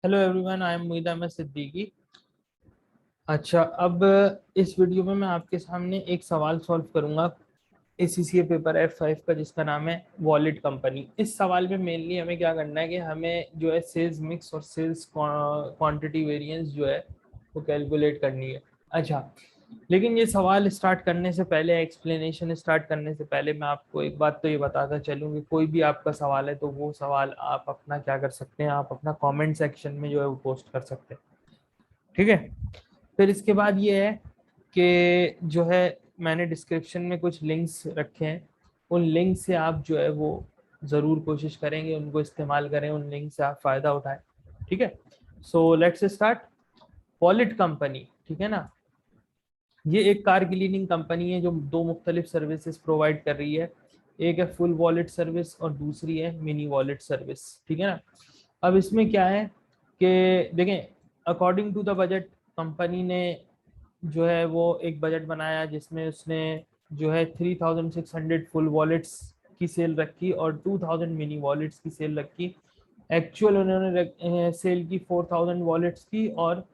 Hello everyone, I am Muid Ahmad Siddiqui. अच्छा, अब इस वीडियो में मैं आपके सामने एक सवाल सॉल्व करूंगा एसीसीए पेपर F5 का, जिसका नाम है वॉलेट कंपनी। इस सवाल में मेनली हमें क्या करना है कि हमें जो है सेल्स मिक्स और सेल्स क्वांटिटी वेरिएंस जो है वो कैलकुलेट करनी है। अच्छा, लेकिन ये सवाल स्टार्ट करने से पहले, एक्सप्लेनेशन स्टार्ट करने से पहले, मैं आपको एक बात तो ये बताता चलूँ कि कोई भी आपका सवाल है तो वो सवाल आप अपना क्या कर सकते हैं, आप अपना कमेंट सेक्शन में जो है वो पोस्ट कर सकते हैं। ठीक है। फिर इसके बाद ये है कि जो है मैंने डिस्क्रिप्शन में कुछ लिंक्स रखे हैं, उन लिंक से आप जो है वो ज़रूर कोशिश करेंगे, उनको इस्तेमाल करें, उन लिंक से आप फ़ायदा उठाएं। ठीक है। So let's start. Wallet company, ठीक है ना, ये एक कार क्लीनिंग कंपनी है जो दो मुख्तलिफ सर्विसेज प्रोवाइड कर रही है। एक है फुल वॉलेट सर्विस और दूसरी है मिनी वॉलेट सर्विस। ठीक है ना। अब इसमें क्या है कि देखें, according to the budget, company ने जो है वो एक बजट बनाया जिसमें उसने जो है 3600 फुल वॉलेट्स की सेल रखी और 2000 मिनी वॉलेट्स की सेल रखी। एक्चुअल उन्होंने सेल की 4000 वॉलेट्स की और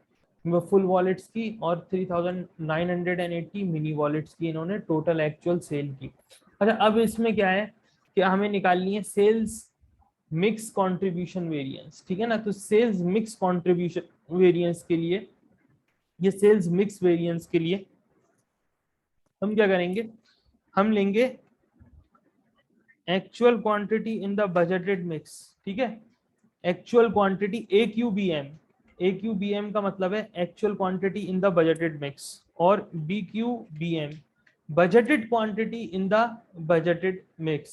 फुल वॉलेट्स की, और 3980 मिनी वॉलेट्स की इन्होंने टोटल एक्चुअल सेल की। अच्छा, अब इसमें क्या है कि हमें निकालनी है सेल्स मिक्स कंट्रीब्यूशन वेरिएंस। ठीक है ना। तो सेल्स मिक्स कंट्रीब्यूशन वेरिएंस के लिए, ये सेल्स मिक्स वेरिएंस के लिए हम क्या करेंगे, हम लेंगे actual quantity in the budgeted mix. ठीक है। एक्चुअल क्वांटिटी AQBM, AQBM का मतलब है actual quantity in the budgeted mix, और BQBM budgeted quantity in the budgeted mix.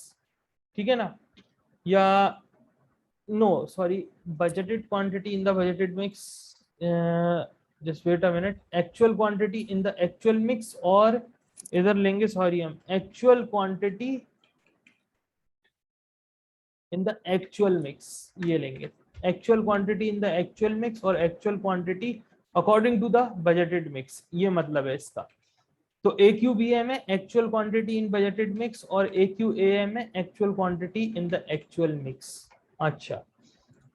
ठीक है ना। या no sorry, budgeted quantity in the budgeted mix, just wait a minute, actual quantity in the actual mix, और इधर लेंगे sorry हम actual quantity in the actual mix, ये लेंगे actual quantity in the actual mix और actual quantity according to the budgeted mix, ये मतलब है इसका। तो AQBM है actual quantity in budgeted mix और AQAM है actual quantity in the actual mix. अच्छा,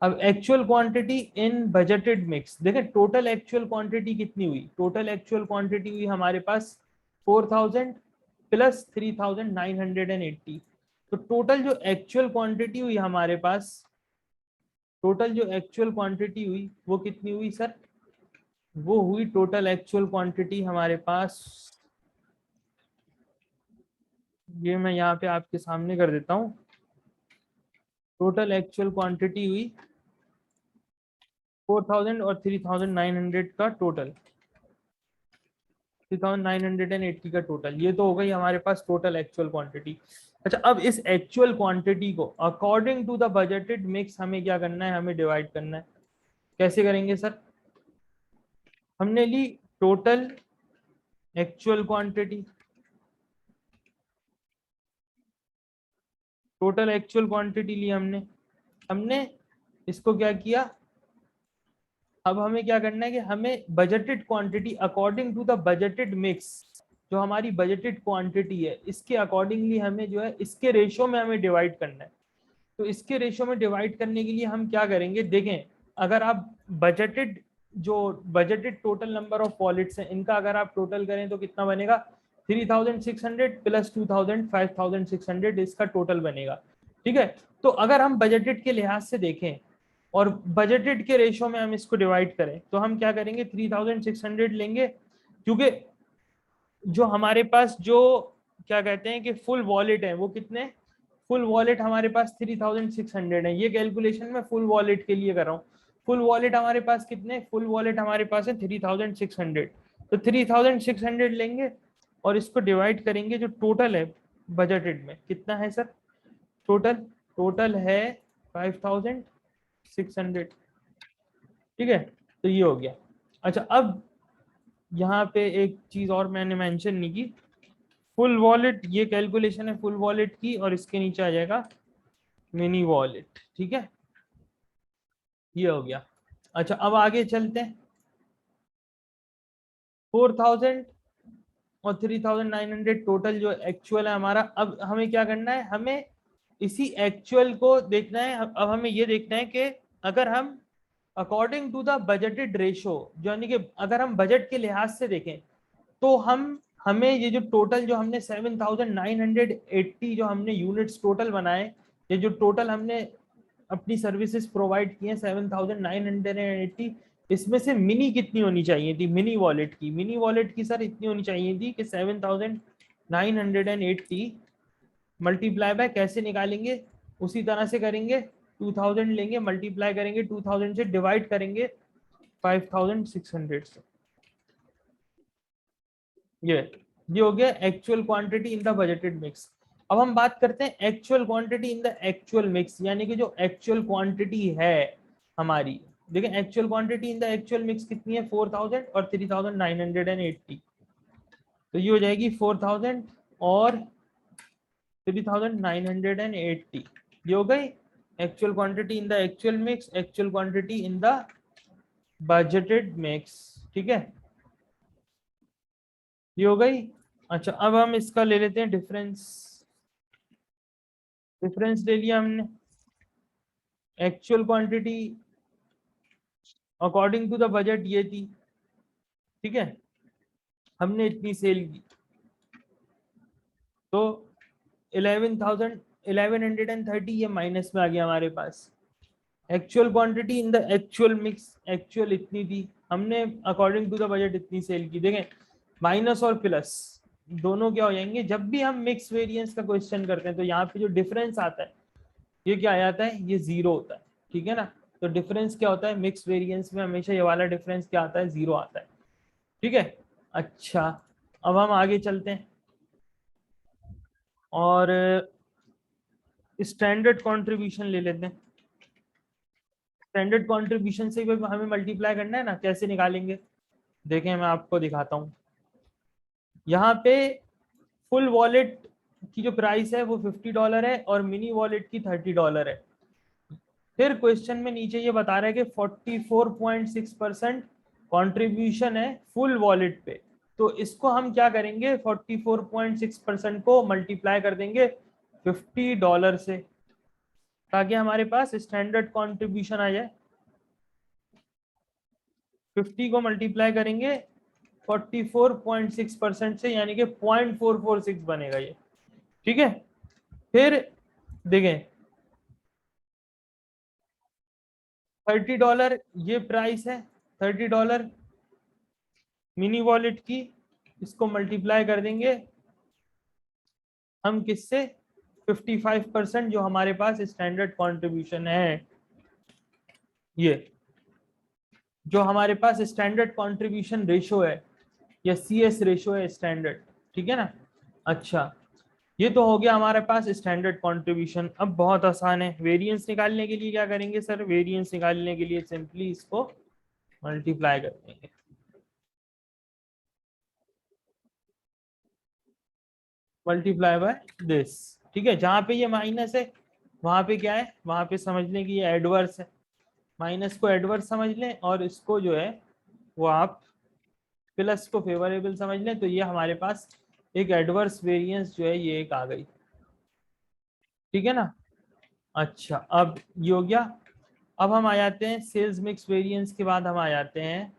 अब actual quantity in budgeted mix देखें, टोटल एक्चुअल क्वांटिटी कितनी हुई, टोटल एक्चुअल क्वांटिटी हुई हमारे पास 4000 प्लस 3980। तो टोटल जो एक्चुअल क्वांटिटी हुई हमारे पास, टोटल जो एक्चुअल क्वांटिटी हुई वो कितनी हुई सर, वो हुई टोटल एक्चुअल क्वांटिटी हमारे पास, ये मैं यहाँ पे आपके सामने कर देता हूँ। टोटल एक्चुअल क्वांटिटी हुई 4000 और 3900 का टोटल, 3980 का टोटल, ये तो हो गई हमारे पास टोटल एक्चुअल क्वांटिटी। अच्छा, अब इस एक्चुअल क्वांटिटी को according to the budgeted mix हमें क्या करना है, हमें डिवाइड करना है। कैसे करेंगे सर, हमने ली total actual quantity, total actual quantity ली हमने, हमने इसको क्या किया, अब हमें क्या करना है कि हमें budgeted quantity according to the budgeted mix, जो हमारी बजटेड क्वांटिटी है इसके अकॉर्डिंगली हमें जो है इसके रेशो में हमें डिवाइड करना है। तो इसके रेशो में डिवाइड करने के लिए हम क्या करेंगे, देखें, अगर आप बजटेड, जो budgeted total number of wallets हैं इनका अगर आप टोटल करें तो कितना बनेगा, 3600 प्लस 2000 5600 इसका टोटल बनेगा। ठीक है। तो अगर हम बजटेड के लिहाज से देखें और बजटेड के रेशो में हम इसको डिवाइड करें तो हम क्या करेंगे, 3600 लेंगे, क्योंकि जो हमारे पास जो क्या कहते हैं कि फुल वॉलेट है वो कितने, फुल वॉलेट हमारे पास 3600 है। ये कैलकुलेशन मैं फुल वॉलेट के लिए कर रहा हूँ। फुल वॉलेट हमारे पास कितने, फुल वॉलेट हमारे पास है 3600। तो 3600 लेंगे और इसको डिवाइड करेंगे, जो टोटल है बजटेड में कितना है सर, टोटल, टोटल है 5600। ठीक है। तो ये हो गया। अच्छा, अब यहाँ पे एक चीज और मैंने मेंशन नहीं की, फुल वॉलेट, ये कैलकुलेशन है फुल वॉलेट की, और इसके नीचे आ जाएगा मिनी वॉलेट। ठीक है, ये हो गया। अच्छा, अब आगे चलते हैं। 4000 और 3900 टोटल जो एक्चुअल है हमारा, अब हमें क्या करना है, हमें इसी एक्चुअल को देखना है। अब हमें ये देखना है कि अगर हम according to the budgeted ratio, यानी कि अगर हम बजट के लिहाज से देखें तो हमें ये जो टोटल जो हमने 7,980 जो हमने यूनिट्स टोटल बनाए, ये जो टोटल हमने अपनी सर्विसेज प्रोवाइड किए 7,980, इसमें से मिनी कितनी होनी चाहिए थी? मिनी वॉलेट की सर इतनी होनी चाहिए थी कि 7,980 मल्टीप्लाई बाय कैसे निकालेंगे, उसी तरह से करेंगे, 2000 लेंगे, मल्टीप्लाई करेंगे 2000 से, डिवाइड करेंगे 5600 से। ये हो गया actual quantity in the budgeted mix. अब हम बात करते हैं actual quantity in the actual mix, यानी कि जो एक्चुअल क्वांटिटी है हमारी। देखिए actual quantity in the actual mix कितनी है? 4000 और 3980। तो ये हो जाएगी 4000 और 3980। ये हो गई actual quantity in the actual mix, actual quantity in the budgeted mix. ठीक है, ये हो गई। अच्छा, अब हम इसका ले लेते हैं डिफरेंस। डिफरेंस ले लिया हमने। Actual quantity according to the budget ये थी, ठीक है, हमने इतनी सेल की, तो 11,130 ये माइनस में आ गया हमारे पास। Actual quantity in the actual mix, actual इतनी थी, हमने अकॉर्डिंग टू द बजट इतनी सेल की। देखें माइनस और प्लस दोनों क्या हो जाएंगे जब भी हम मिक्स वेरिएंस का क्वेश्चन करते हैं, तो यहाँ पे जो डिफरेंस आता है ये क्या आ जाता है? ये जीरो होता है। ठीक है ना, तो डिफरेंस क्या होता है मिक्स वेरिएंस में? हमेशा ये वाला डिफरेंस क्या आता है? जीरो आता है। ठीक है, अच्छा अब हम आगे चलते हैं और स्टैंडर्ड कंट्रीब्यूशन ले लेते हैं। स्टैंडर्ड कंट्रीब्यूशन से भी हमें मल्टीप्लाई करना है ना, कैसे निकालेंगे? देखें मैं आपको दिखाता हूँ। यहाँ पे फुल वॉलेट की जो प्राइस है वो $50 है और मिनी वॉलेट की $30 है। फिर क्वेश्चन में नीचे ये बता रहा है कि 44.6% कॉन्ट्रीब्यूशन है फुल वॉलेट पे। तो इसको हम क्या करेंगे? 44.6% को मल्टीप्लाई कर देंगे $50 से, ताकि हमारे पास स्टैंडर्ड कॉन्ट्रीब्यूशन आ जाए। 50 को मल्टीप्लाई करेंगे 44.6% से, यानी कि 0.446 बनेगा ये। ठीक है, फिर देखें $30 ये प्राइस है, $30 मिनी वॉलेट की, इसको मल्टीप्लाई कर देंगे हम किससे? 55% जो हमारे पास स्टैंडर्ड कंट्रीब्यूशन है, ये जो हमारे पास स्टैंडर्ड कंट्रीब्यूशन रेशो है या CS रेशो है स्टैंडर्ड। ठीक है ना, अच्छा ये तो हो गया हमारे पास स्टैंडर्ड कंट्रीब्यूशन। अब बहुत आसान है, वेरिएंस निकालने के लिए क्या करेंगे सर? वेरिएंस निकालने के लिए सिंपली इसको मल्टीप्लाई कर देंगे। Multiply by this. ठीक है, जहां पे ये माइनस है वहां पे क्या है? वहां पे समझ लें कि ये एडवर्स है, माइनस को एडवर्स समझ लें और इसको जो है वो आप प्लस को फेवरेबल समझ लें। तो ये हमारे पास एक एडवर्स वेरिएंस जो है ये एक आ गई। ठीक है ना, अच्छा अब ये हो गया। अब हम आ जाते हैं सेल्स मिक्स वेरिएंस के बाद हम आ जाते हैं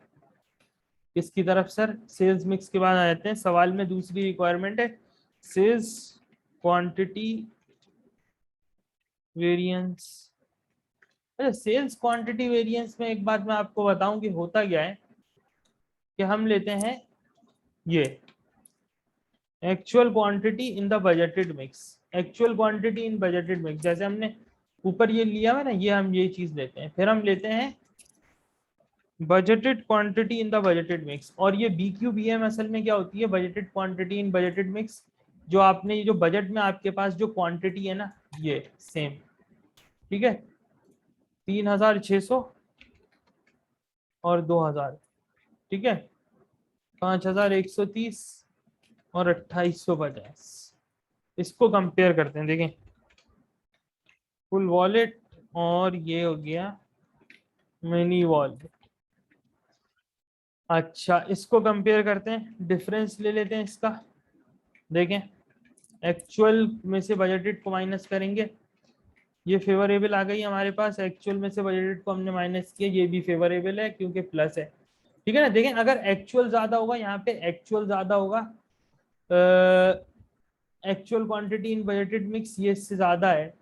किसकी तरफ सर? सेल्स मिक्स के बाद आ जाते हैं, सवाल में दूसरी रिक्वायरमेंट है सेल्स क्वांटिटी वेरिएंस। अच्छा, सेल्स क्वांटिटी वेरिएंस में एक बात मैं आपको बताऊं कि होता क्या है कि हम लेते हैं ये actual quantity in the budgeted mix, actual quantity in budgeted mix, जैसे हमने ऊपर ये लिया है ना, ये हम ये चीज लेते हैं, फिर हम लेते हैं budgeted quantity in the budgeted mix. और ये BQBM असल में क्या होती है? Budgeted quantity in budgeted mix. जो आपने जो बजट में आपके पास जो क्वांटिटी है ना, ये सेम, ठीक है, 3600 और 2000, ठीक है, 5130 और 2850। इसको कंपेयर करते हैं, देखें फुल वॉलेट और ये हो गया मिनी वॉलेट। अच्छा इसको कंपेयर करते हैं, डिफरेंस ले लेते हैं इसका। देखें एक्चुअल में से बजटेड को माइनस करेंगे ये फेवरेबल आ गई हमारे पास, एक्चुअल में से बजटेड को हमने माइनस किया, ये भी फेवरेबल है क्योंकि प्लस है। ठीक है ना, देखें अगर एक्चुअल ज्यादा होगा, यहाँ पे एक्चुअल ज्यादा होगा, actual quantity in budgeted mix ये इससे ज्यादा है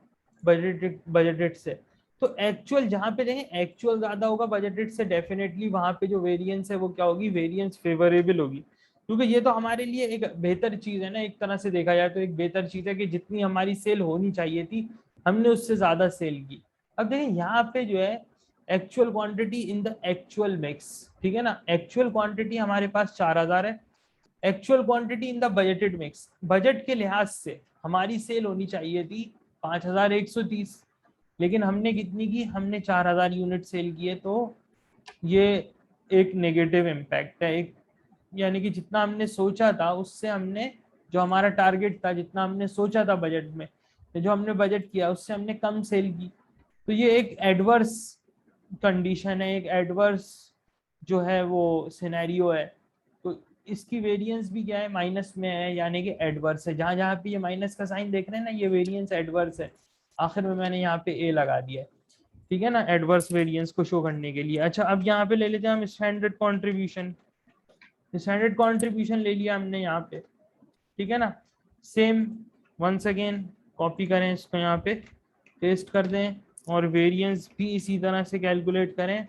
बजटेड से, तो एक्चुअल जहां पे देखें एक्चुअल ज्यादा होगा बजटेड से, डेफिनेटली वहां पे जो वेरिएंस है वो क्या होगी, वेरिएंस फेवरेबल होगी, क्योंकि ये तो हमारे लिए एक बेहतर चीज है ना, एक तरह से देखा जाए तो एक बेहतर चीज है कि जितनी हमारी सेल होनी चाहिए थी हमने उससे ज्यादा सेल की। अब देखें यहाँ पे जो है actual quantity in the actual mix, ठीक है ना, एक्चुअल क्वांटिटी हमारे पास 4000 है, actual quantity in the budgeted mix, budget के लिहाज से हमारी सेल होनी चाहिए थी 5130, लेकिन हमने कितनी की, हमने 4000 यूनिट सेल किए, तो ये एक नेगेटिव इम्पैक्ट है, एक यानी कि जितना हमने सोचा था उससे हमने, जो हमारा टारगेट था, जितना हमने सोचा था बजट में, जो हमने बजट किया उससे हमने कम सेल की, तो ये एक एडवर्स कंडीशन है, एक एडवर्स जो है वो सिनेरियो है। तो इसकी वेरिएंस भी क्या है, माइनस में है, यानी कि एडवर्स है, जहां जहां पे ये माइनस का साइन देख रहे हैं ना, ये वेरिएंस एडवर्स है। आखिर में मैंने यहाँ पे ए लगा दिया है, ठीक है ना, एडवर्स वेरिएंस को शो करने के लिए। अच्छा अब यहाँ पे ले लेते हैं हम स्टैंडर्ड कॉन्ट्रीब्यूशन, स्टैंडर्ड कॉन्ट्रीब्यूशन ले लिया हमने यहाँ पे, ठीक है ना, सेम वंस अगेन कॉपी करें इसको, यहाँ पे पेस्ट कर दें, और वेरिएंस भी इसी तरह से कैलकुलेट करें,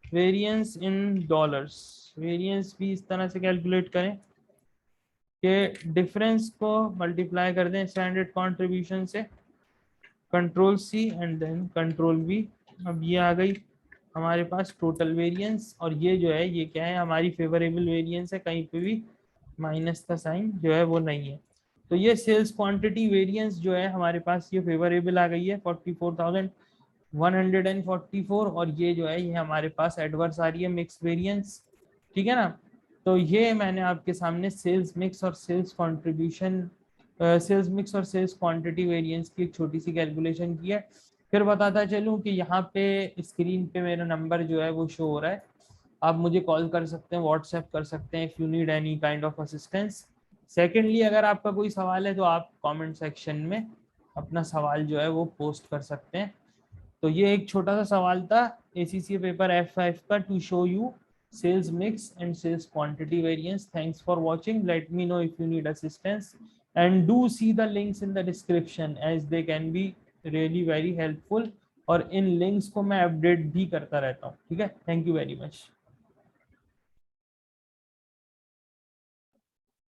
वेरिएंस इन डॉलर्स, वेरिएंस भी इस तरह से कैलकुलेट करें कि डिफरेंस को मल्टीप्लाई कर दें स्टैंडर्ड कंट्रीब्यूशन से, control C and then control V. अब ये आ गई हमारे पास टोटल वेरिएंस, और ये जो है ये क्या है, हमारी फेवरेबल वेरिएंस है, कहीं पे भी माइनस का साइन जो है वो नहीं है। तो ये सेल्स क्वांटिटी वेरिएंस जो है हमारे पास ये फेवरेबल आ गई है 44,144, और ये जो है ये हमारे पास एडवर्स आ रही है मिक्स वेरिएंस, ठीक है ना। तो ये मैंने आपके सामने सेल्स मिक्स और सेल्स कंट्रीब्यूशन, सेल्स मिक्स और सेल्स क्वांटिटी वेरिएंस की एक छोटी सी कैलकुलेशन की है। फिर बताता चलूं कि यहाँ पे स्क्रीन पे मेरा नंबर जो है वो शो हो रहा है, आप मुझे कॉल कर सकते हैं, व्हाट्सएप कर सकते हैं if you need any kind of assistance. Secondly अगर आपका कोई सवाल है तो आप कमेंट सेक्शन में अपना सवाल जो है वो पोस्ट कर सकते हैं। तो ये एक छोटा सा सवाल था ACCA पेपर F5 का, to show you sales mix and sales quantity variance. Thanks for watching. Let me know if you need assistance, and do see the links in the description as they can be really very helpful, और इन links को मैं update भी करता रहता हूँ, ठीक है। Thank you very much.